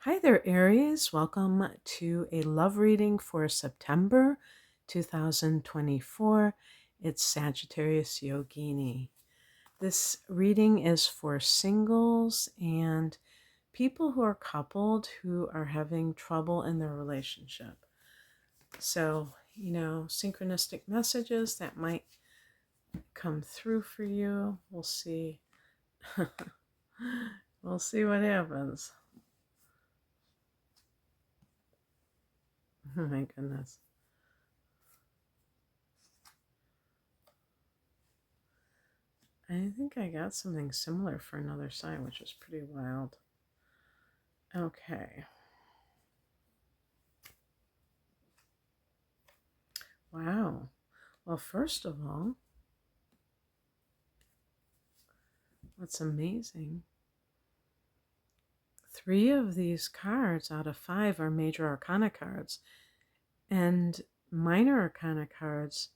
Hi there, Aries. Welcome to a love reading for September 2024. It's Sagittarius Yogini. This reading is for singles and people who are coupled who are having trouble in their relationship. So, synchronistic messages that might come through for you. We'll see. We'll see what happens. Oh my goodness. I think I got something similar for another sign, which is pretty wild. Okay. Wow. Well, first of all, what's amazing, 3 of these cards out of 5 are major arcana cards, and minor arcana cards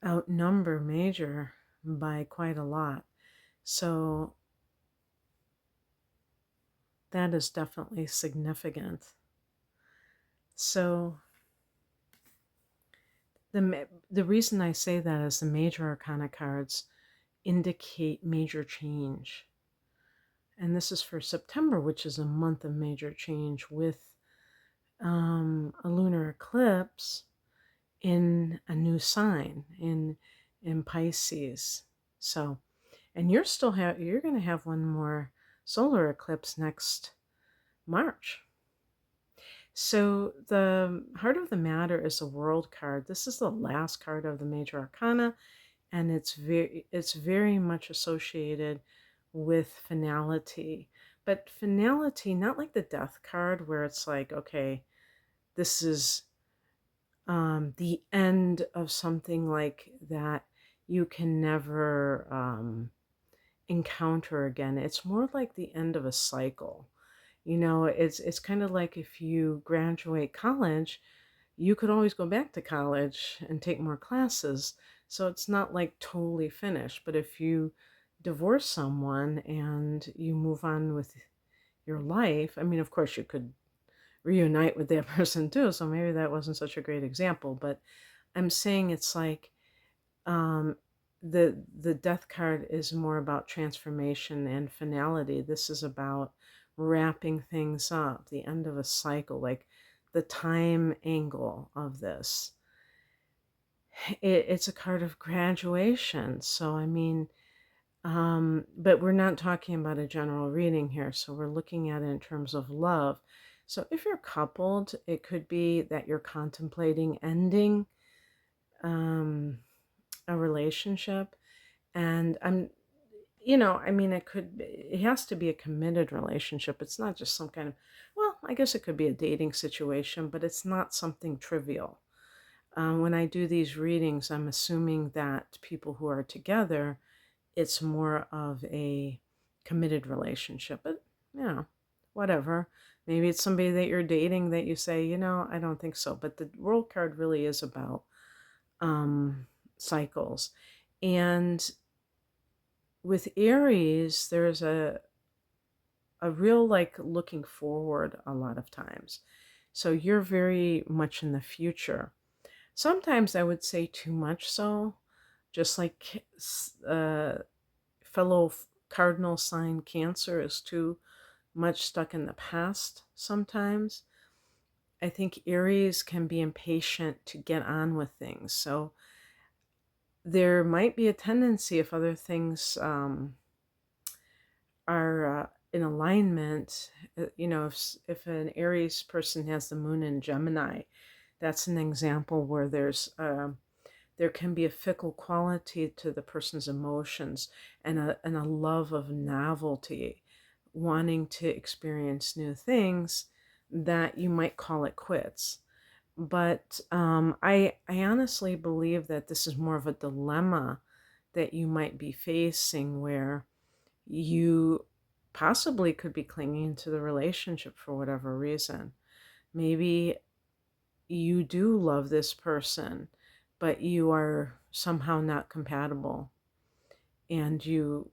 outnumber major by quite a lot. So that is definitely significant. So the reason I say that is the major arcana cards indicate major change. And this is for September, which is a month of major change with a lunar eclipse in a new sign in Pisces. So, and you're going to have one more solar eclipse next March. So the heart of the matter is a world card. This is the last card of the major arcana, and it's very much associated with finality. But finality, not like the death card where it's like, okay, this is the end of something like that you can never encounter again. It's more like the end of a cycle. It's kind of like if you graduate college, you could always go back to college and take more classes. So it's not like totally finished. But if you divorce someone and you move on with your life, I mean, of course, you could reunite with that person too. So maybe that wasn't such a great example. But I'm saying it's like um, the death card is more about transformation and finality. This is about wrapping things up, the end of a cycle, like the time angle of this. It's a card of graduation. So, I mean, but we're not talking about a general reading here. So we're looking at it in terms of love. So if you're coupled, it could be that you're contemplating ending a relationship. And I mean, it has to be a committed relationship. It's not just some kind of, well, I guess it could be a dating situation, but it's not something trivial. When I do these readings, I'm assuming that people who are together, it's more of a committed relationship. But, whatever. Maybe it's somebody that you're dating that you say, I don't think so. But the world card really is about cycles. And with Aries, there's a real like looking forward a lot of times. So you're very much in the future. Sometimes I would say too much so, just like fellow cardinal sign Cancer is too much stuck in the past sometimes. I think Aries can be impatient to get on with things. So there might be a tendency if other things are in alignment, if an Aries person has the moon in Gemini, that's an example where there can be a fickle quality to the person's emotions and a love of novelty, wanting to experience new things that you might call it quits. But I honestly believe that this is more of a dilemma that you might be facing where you possibly could be clinging to the relationship for whatever reason. Maybe you do love this person, but you are somehow not compatible and you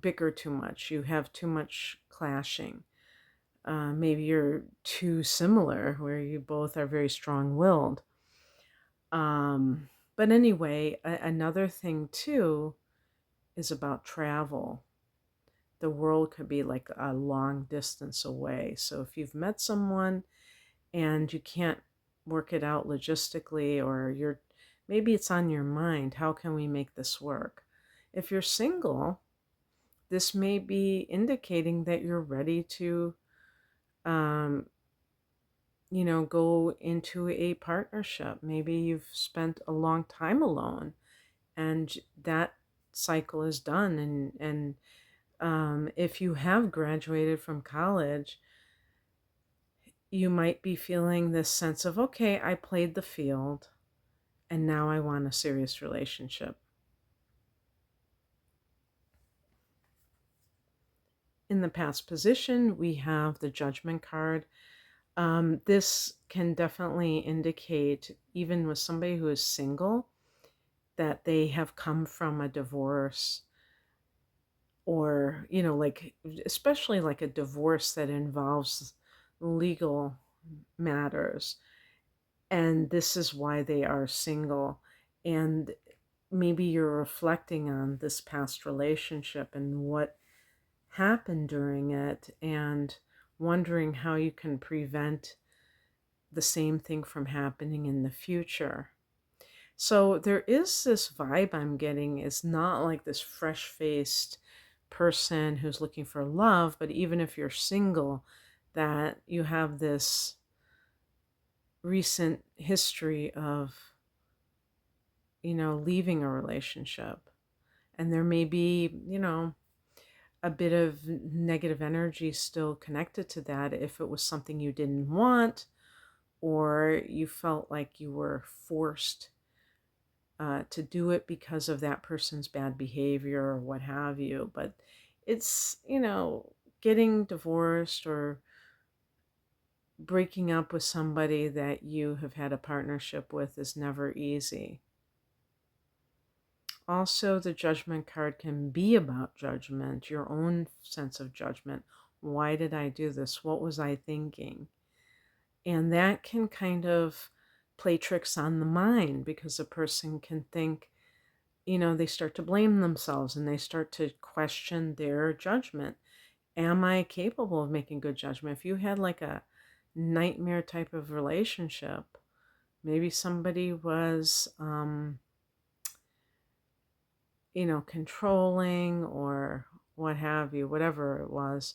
bicker too much. You have too much clashing. Maybe you're too similar, where you both are very strong-willed. Um, but anyway, another thing too is about travel. The world could be like a long distance away. So if you've met someone and you can't work it out logistically, or maybe it's on your mind, how can we make this work? If you're single, this may be indicating that you're ready to um, go into a partnership. Maybe you've spent a long time alone and that cycle is done. And if you have graduated from college, you might be feeling this sense of, okay, I played the field and now I want a serious relationship. In the past position, we have the Judgment card. This can definitely indicate, even with somebody who is single, that they have come from a divorce, or, like, especially like a divorce that involves legal matters. And this is why they are single. And maybe you're reflecting on this past relationship and what happened during it, and wondering how you can prevent the same thing from happening in the future. So there is this vibe I'm getting. It's not like this fresh-faced person who's looking for love, but even if you're single, that you have this recent history of, leaving a relationship. And there may be, a bit of negative energy still connected to that if it was something you didn't want, or you felt like you were forced to do it because of that person's bad behavior or what have you. But it's, getting divorced or breaking up with somebody that you have had a partnership with is never easy. Also, the Judgment card can be about judgment, your own sense of judgment. Why did I do this? What was I thinking? And that can kind of play tricks on the mind, because a person can think, they start to blame themselves and they start to question their judgment. Am I capable of making good judgment? If you had like a nightmare type of relationship, maybe somebody was, controlling or what have you, whatever it was,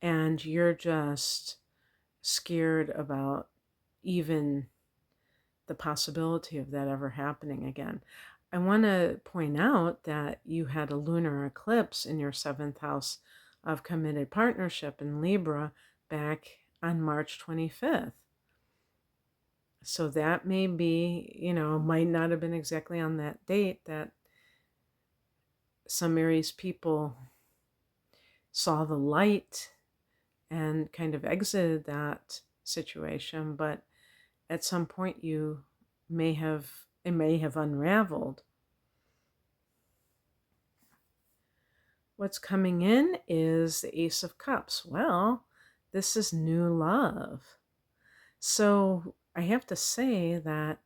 and you're just scared about even the possibility of that ever happening again. I want to point out that you had a lunar eclipse in your seventh house of committed partnership in Libra back on March 25th. So that may be, might not have been exactly on that date that some Aries people saw the light and kind of exited that situation, but at some point it may have unraveled. What's coming in is the Ace of Cups. Well, this is new love. So I have to say that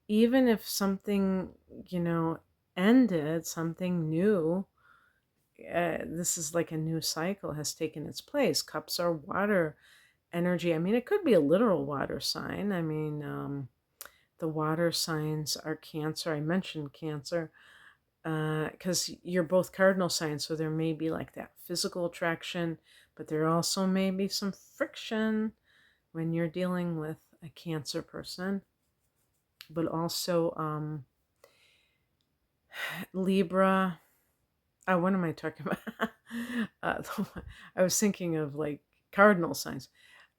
even if something, ended, something new, this is like a new cycle has taken its place. Cups are water energy. I mean, it could be a literal water sign. I mean, the water signs are Cancer. I mentioned Cancer because you're both cardinal signs, so there may be like that physical attraction, but there also may be some friction when you're dealing with a Cancer person. But also Libra. What am I talking about? I was thinking of like cardinal signs.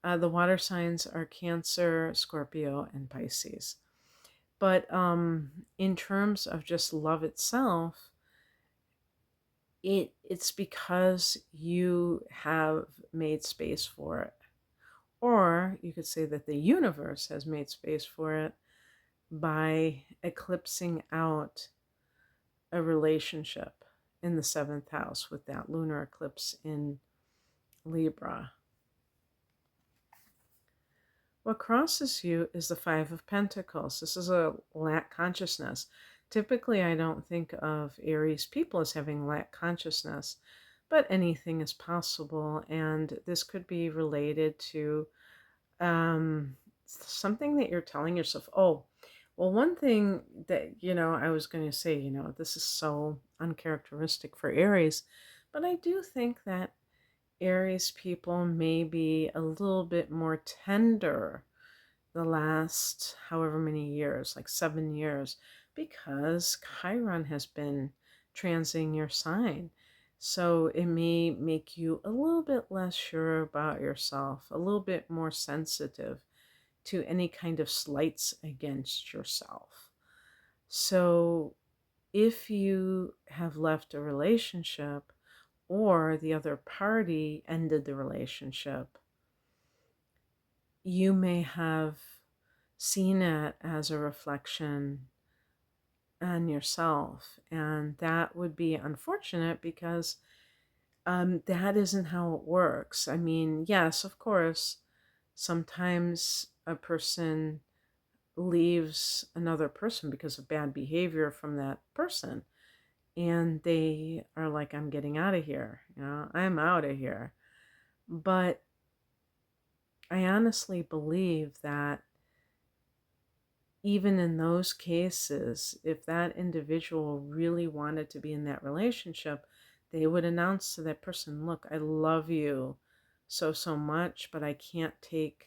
The water signs are Cancer, Scorpio, and Pisces. But in terms of just love itself, it's because you have made space for it. Or you could say that the universe has made space for it by eclipsing out a relationship. in the 7th house with that lunar eclipse in Libra. What crosses you is the Five of Pentacles. This is a lack consciousness. Typically, I don't think of Aries people as having lack consciousness, but anything is possible. And this could be related to something that you're telling yourself. Oh, well, one thing that, I was going to say, this is so uncharacteristic for Aries, but I do think that Aries people may be a little bit more tender the last however many years, like 7 years, because Chiron has been transing your sign. So it may make you a little bit less sure about yourself, a little bit more sensitive to any kind of slights against yourself. So if you have left a relationship or the other party ended the relationship, you may have seen it as a reflection on yourself. And that would be unfortunate because that isn't how it works. I mean, yes, of course, sometimes a person leaves another person because of bad behavior from that person. And they are like, I'm getting out of here. I'm out of here. But I honestly believe that even in those cases, if that individual really wanted to be in that relationship, they would announce to that person, look, I love you so much, but I can't take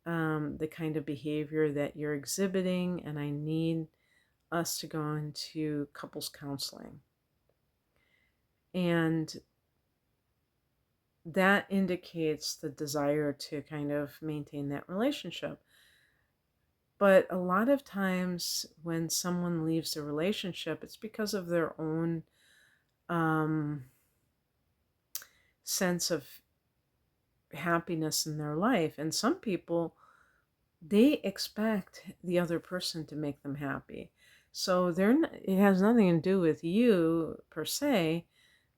the kind of behavior that you're exhibiting, and I need us to go into couples counseling. And that indicates the desire to kind of maintain that relationship. But a lot of times when someone leaves a relationship, it's because of their own sense of happiness in their life. And some people, they expect the other person to make them happy. So it has nothing to do with you per se.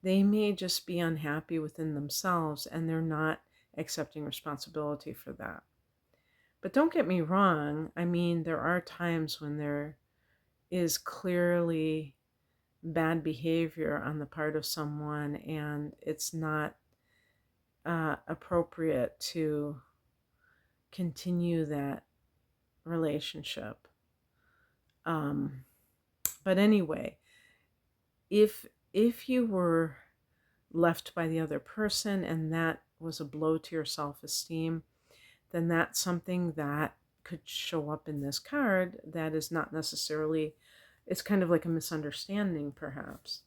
They may just be unhappy within themselves and they're not accepting responsibility for that. But don't get me wrong. I mean, there are times when there is clearly bad behavior on the part of someone and it's not appropriate to continue that relationship. But anyway, if you were left by the other person and that was a blow to your self-esteem, then that's something that could show up in this card that is not necessarily, it's kind of like a misunderstanding perhaps.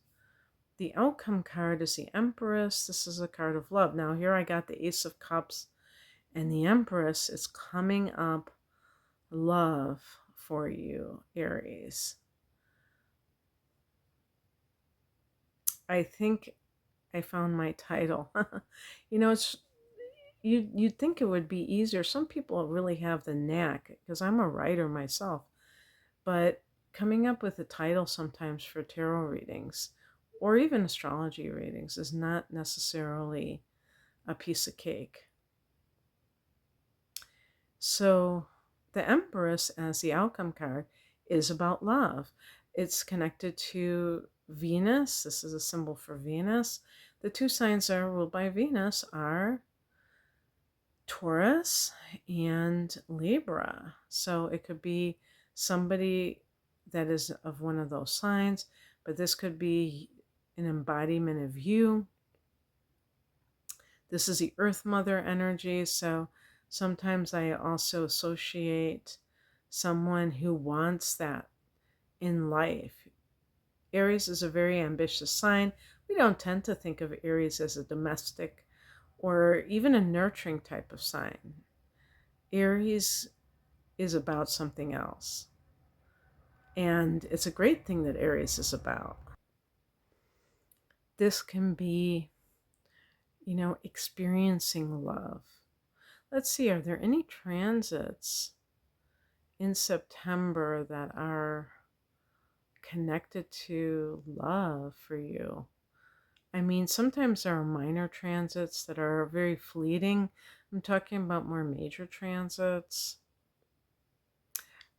The outcome card is the Empress. This is a card of love. Now here I got the Ace of Cups and the Empress is coming up love for you, Aries. I think I found my title. It's you'd think it would be easier. Some people really have the knack, because I'm a writer myself, but coming up with a title sometimes for tarot readings or even astrology readings is not necessarily a piece of cake. So the Empress as the outcome card is about love. It's connected to Venus. This is a symbol for Venus. The two signs that are ruled by Venus are Taurus and Libra. So it could be somebody that is of one of those signs, but this could be an embodiment of you. This is the Earth Mother energy. So sometimes I also associate someone who wants that in life. Aries is a very ambitious sign. We don't tend to think of Aries as a domestic or even a nurturing type of sign. Aries is about something else. And it's a great thing that Aries is about. This can be, experiencing love. Let's see, are there any transits in September that are connected to love for you. I mean, sometimes there are minor transits that are very fleeting. I'm talking about more major transits.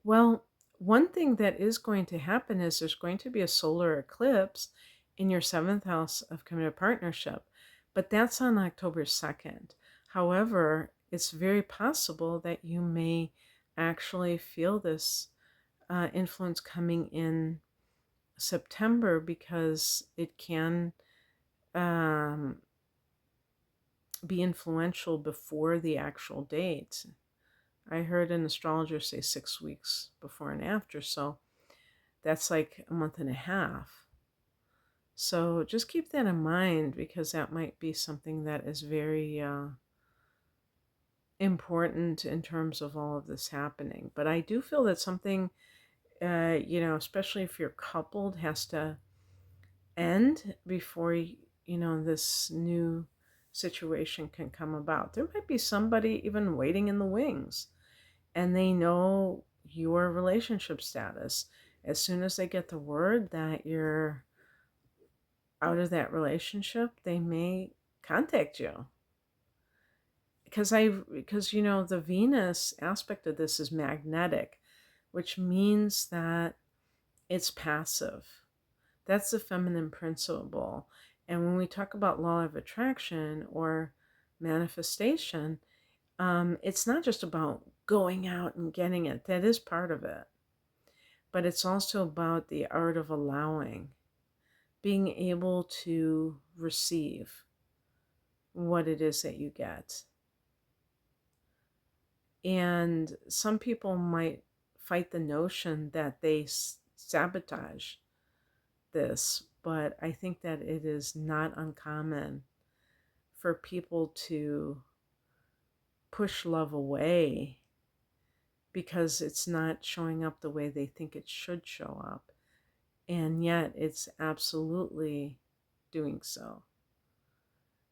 Well, one thing that is going to happen is there's going to be a solar eclipse in your seventh house of committed partnership, but that's on October 2nd. However, it's very possible that you may actually feel this influence coming in September because it can um, be influential before the actual date. I heard an astrologer say 6 weeks before and after, so that's like a month and a half. So just keep that in mind because that might be something that is very important in terms of all of this happening. But I do feel that something, especially if you're coupled, has to end before, this new situation can come about. There might be somebody even waiting in the wings and they know your relationship status. As soon as they get the word that you're out of that relationship, they may contact you. Because the Venus aspect of this is magnetic, which means that it's passive. That's the feminine principle. And when we talk about law of attraction or manifestation, it's not just about going out and getting it. That is part of it. But it's also about the art of allowing, being able to receive what it is that you get. And some people might fight the notion that they sabotage this, but I think that it is not uncommon for people to push love away because it's not showing up the way they think it should show up. And yet it's absolutely doing so.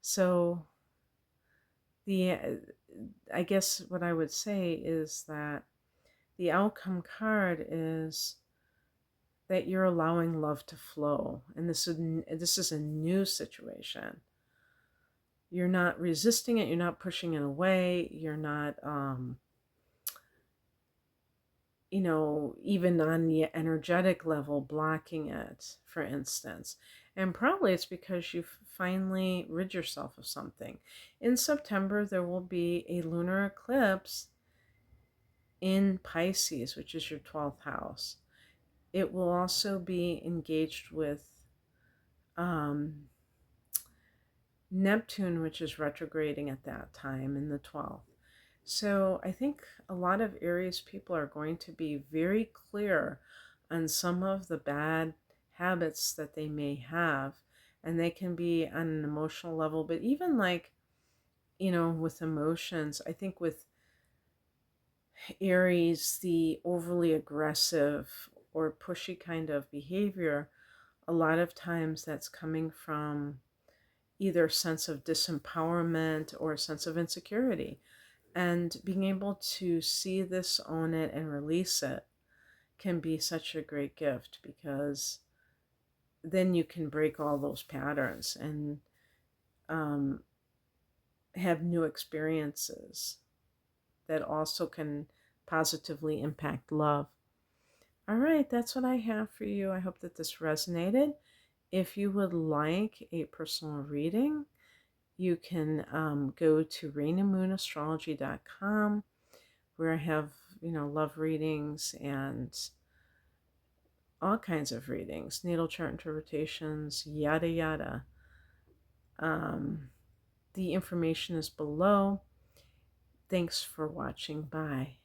So I guess what I would say is that the outcome card is that you're allowing love to flow. And this is a new situation. You're not resisting it. You're not pushing it away. You're not, even on the energetic level, blocking it, for instance. And probably it's because you've finally rid yourself of something. In September, there will be a lunar eclipse in Pisces, which is your 12th house. It will also be engaged with Neptune, which is retrograding at that time in the 12th. So I think a lot of Aries people are going to be very clear on some of the bad habits that they may have. And they can be on an emotional level, but even with emotions, I think with Aries, the overly aggressive or pushy kind of behavior, a lot of times that's coming from either a sense of disempowerment or a sense of insecurity. And being able to see this, own it, and release it can be such a great gift because then you can break all those patterns and have new experiences that also can positively impact love. All right, that's what I have for you. I hope that this resonated. If you would like a personal reading, you can go to rainamoonastrology.com where I have, love readings and all kinds of readings, natal chart interpretations, yada, yada. The information is below. Thanks for watching. Bye.